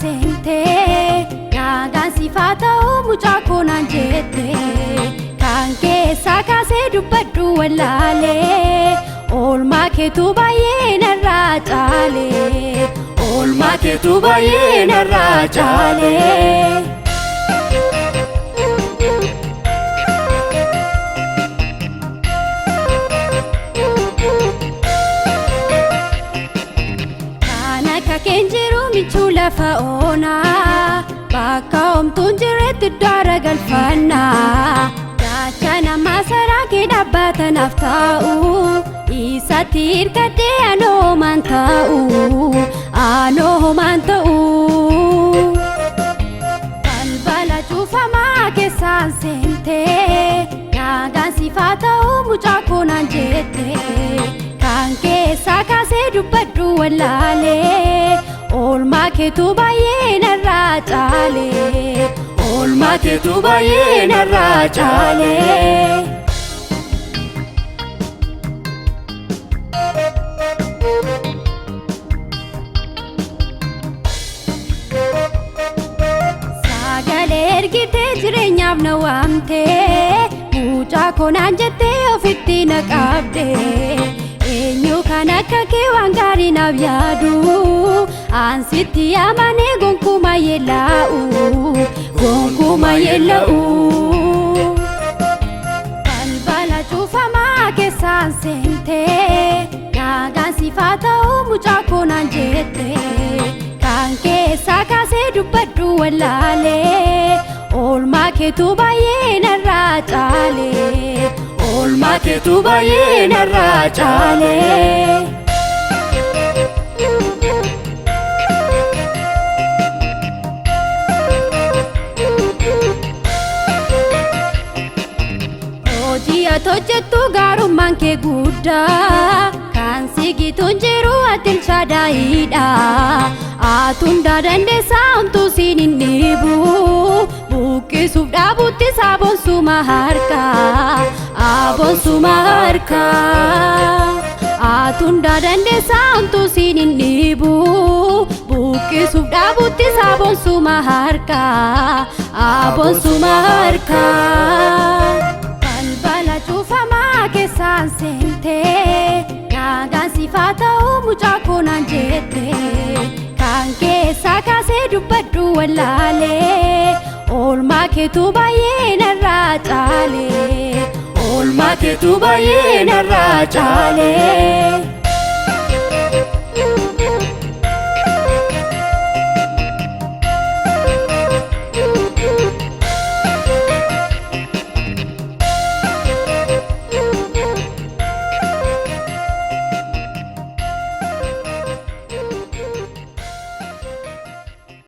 sente nagaan sifata mucaa koonaan jette kan keessa kaasee dubbadhu wallaalee oolmaa keetu baay'ee narraa caalee oolmaa keetu baay'ee narraa caalee. Kenjiru michula faona bakka omtuun jiretti dara galfanna gaachana masaraa kee dhaabbatanaaf ta'u isatti hirkadhee anoo maan ta'u balbala cufamaa keessaan seentee nagaan sifaa ta'u mucaa koonaan jette kan keessa kaasee dubbadhu wallaalee oolmaa keetu baay'ee narraa caalee oolmaa keetu baay'ee narraa caalee. Sagalee ergitee jireenyaaf na waamtee mucaa koonaan jettee ofitti na qabdee. Eenyu kan akka kee waan gaarii naaf yaadu ansitti amanee gonkumaa yeella'u balbala cufamaa keessaan seentee nagaan sifaa ta'u mucaa koonaan jette kan keessa kaasee dubbadhu wallaalee oolmaa keetu baay'ee narraa caalee oolmaa keetu baay'ee narraa caalee. Hojii ati hojjettu gaarummaan kee guddaa kan sigituun jiru ati shaadaayiidha atunda dandeessaa homtuu siin hin dhiibu buqqisuuf dhaabutti saabonsuma harkaa abonsuma harkaa atunda dandeessaa homtuu siin hin dhiibu buqqisuuf dhaabutti saabonsuma harkaa abonsuma harkaa. Balbala cufamaa keessaan seentee nagaan sifaa ta'u mucaa koonaan jette kan keessa kaasee dubbadhu wallaalee oolmaa keetu baay'ee narraa caalee oolmaa keetu baay'ee narraa caalee.